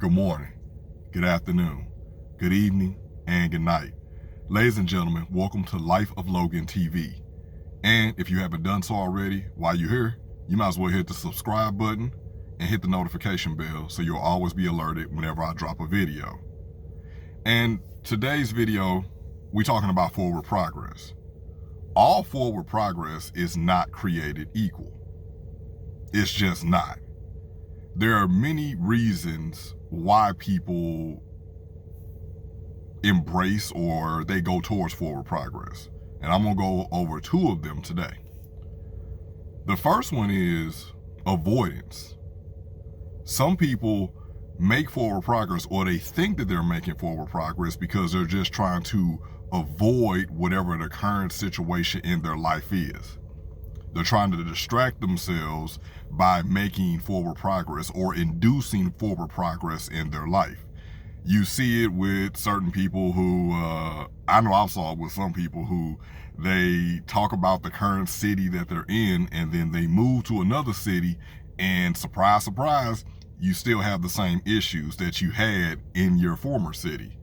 good morning, good afternoon, good evening, and good night. Ladies and gentlemen, welcome to Life of Logan TV. And if you haven't done so already, while you're here, you might as well hit the subscribe button and hit the notification bell so you'll always be alerted whenever I drop a video. And today's video, we're talking about forward progress. All forward progress is not created equal. It's just not. There are many reasons why people embrace or they go towards forward progress. And I'm going to go over two of them today. The first one is avoidance. Some people make forward progress, or they think that they're making forward progress because they're just trying to avoid whatever the current situation in their life is. They're trying to distract themselves by making forward progress or inducing forward progress in their life. You see it with certain people who, I know I've saw it with some people who they talk about the current city that they're in, and then they move to another city, and surprise, surprise, you still have the same issues that you had in your former city.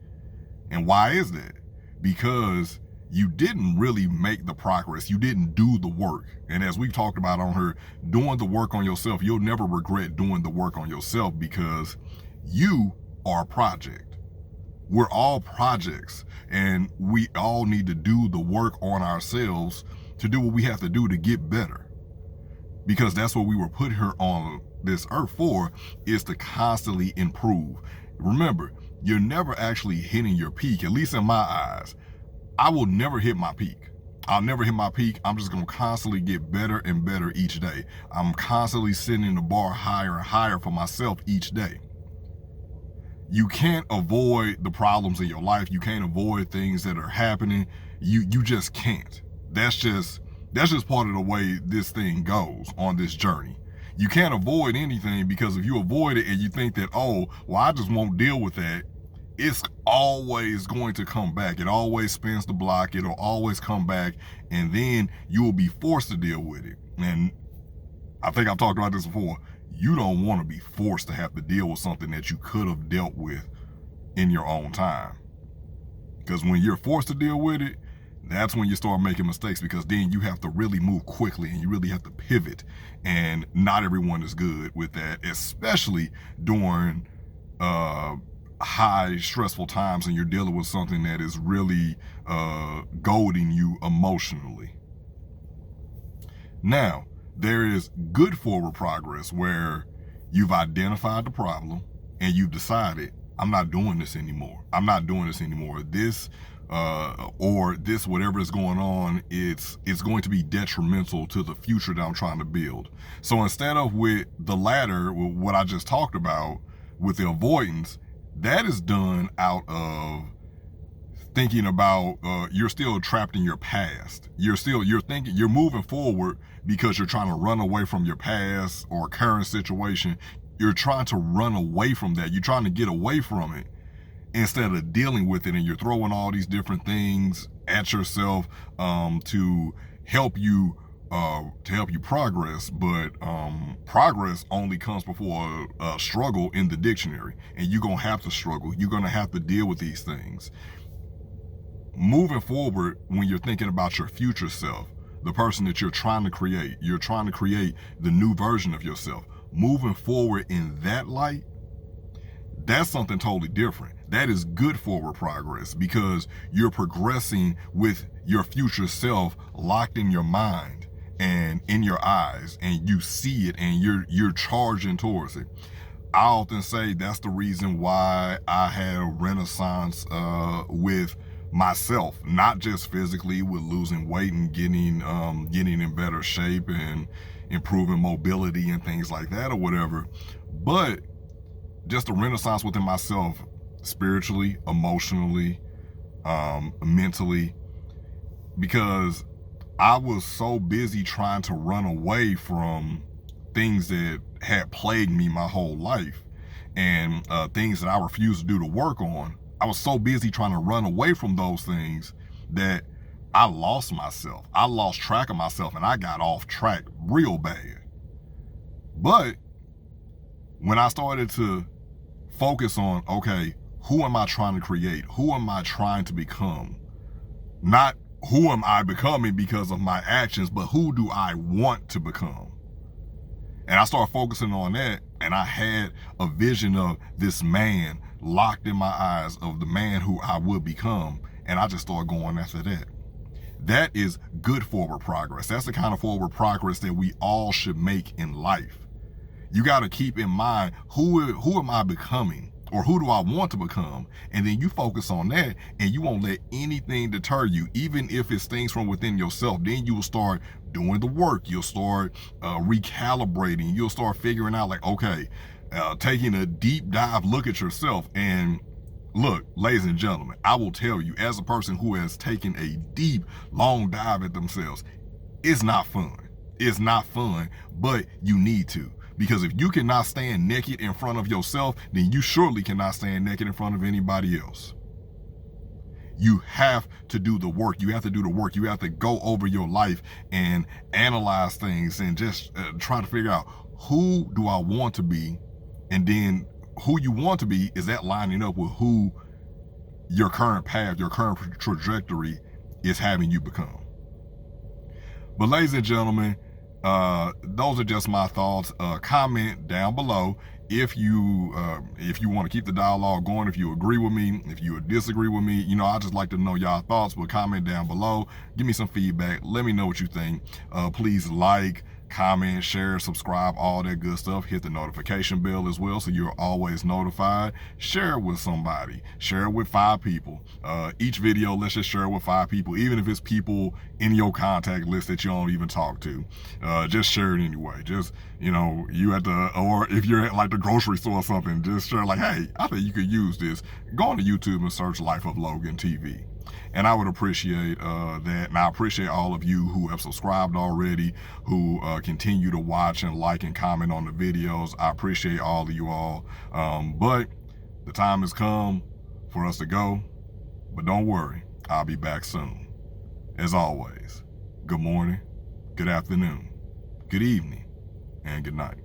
And why is that? Because you didn't really make the progress. You didn't do the work. And as we've talked about on here, doing the work on yourself, you'll never regret doing the work on yourself because you are a project. We're all projects, and we all need to do the work on ourselves to do what we have to do to get better. Because that's what we were put here on this earth for, is to constantly improve. Remember, you're never actually hitting your peak, at least in my eyes. I will never hit my peak. I'll never hit my peak. I'm just going to constantly get better and better each day. I'm constantly setting the bar higher and higher for myself each day. You can't avoid the problems in your life. You can't avoid things that are happening. You just can't. That's just part of the way this thing goes on this journey. You can't avoid anything, because if you avoid it and you think that, oh, well, I just won't deal with that, it's always going to come back. It always spins the block. It'll always come back, and then you will be forced to deal with it. And I think I've talked about this before. You don't want to be forced to have to deal with something that you could have dealt with in your own time. Because when you're forced to deal with it, that's when you start making mistakes, because then you have to really move quickly and you really have to pivot. And not everyone is good with that, especially during high stressful times and you're dealing with something that is really goading you emotionally. Now, there is good forward progress where you've identified the problem and you've decided, I'm not doing this anymore. I'm not doing this anymore. This whatever is going on, it's going to be detrimental to the future that I'm trying to build. So instead of with the latter, what I just talked about with the avoidance, that is done out of thinking about you're still trapped in your past. You're thinking you're moving forward because you're trying to run away from your past or current situation. You're trying to run away from that. You're trying to get away from it instead of dealing with it, and you're throwing all these different things at yourself to help you progress. But progress only comes before a struggle in the dictionary, and you're gonna have to struggle. You're gonna have to deal with these things. Moving forward, when you're thinking about your future self, the person that you're trying to create the new version of yourself. Moving forward in that light, that's something totally different. That is good forward progress, because you're progressing with your future self locked in your mind and in your eyes, and you see it and you're charging towards it. I often say that's the reason why I had a renaissance with myself, not just physically with losing weight and getting in better shape and improving mobility and things like that or whatever, but just a renaissance within myself, spiritually, emotionally, mentally, because I was so busy trying to run away from things that had plagued me my whole life, and things that I refused to do the work on. I was so busy trying to run away from those things that I lost myself. I lost track of myself, and I got off track real bad. But when I started to focus on, okay, who am I trying to create? Who am I trying to become? Not who am I becoming because of my actions, but who do I want to become? And I started focusing on that, and I had a vision of this man locked in my eyes of the man who I would become, and I just started going after that. That is good forward progress. That's the kind of forward progress that we all should make in life. You got to keep in mind, who am I becoming, or who do I want to become? And then you focus on that, and you won't let anything deter you, even if it's things from within yourself. Then you will start doing the work. You'll start recalibrating. You'll start figuring out, like, okay, taking a deep dive look at yourself. And look, ladies and gentlemen, I will tell you, as a person who has taken a deep, long dive at themselves, it's not fun. It's not fun, but you need to. Because if you cannot stand naked in front of yourself, then you surely cannot stand naked in front of anybody else. You have to do the work. You have to do the work. You have to go over your life and analyze things and just try to figure out, who do I want to be? And then who you want to be, is that lining up with who your current path, your current trajectory is having you become? But ladies and gentlemen, those are just my thoughts. Comment down below if you want to keep the dialogue going, if you agree with me, if you disagree with me. I just like to know y'all thoughts, but comment down below. Give me some feedback. Let me know what you think. Please like, comment, share, subscribe, all that good stuff. Hit the notification bell as well, so you're always notified. Share it with somebody. Share it with 5 people. Each video, let's just share it with 5 people, even if it's people in your contact list that you don't even talk to. Just share it anyway. Just, you at the, or if you're at like the grocery store or something, just share, like, hey, I think you could use this. Go on to YouTube and search Life of Logan TV. And I would appreciate that. And I appreciate all of you who have subscribed already, who continue to watch and like and comment on the videos. I appreciate all of you all. But the time has come for us to go. But don't worry, I'll be back soon. As always, good morning, good afternoon, good evening, and good night.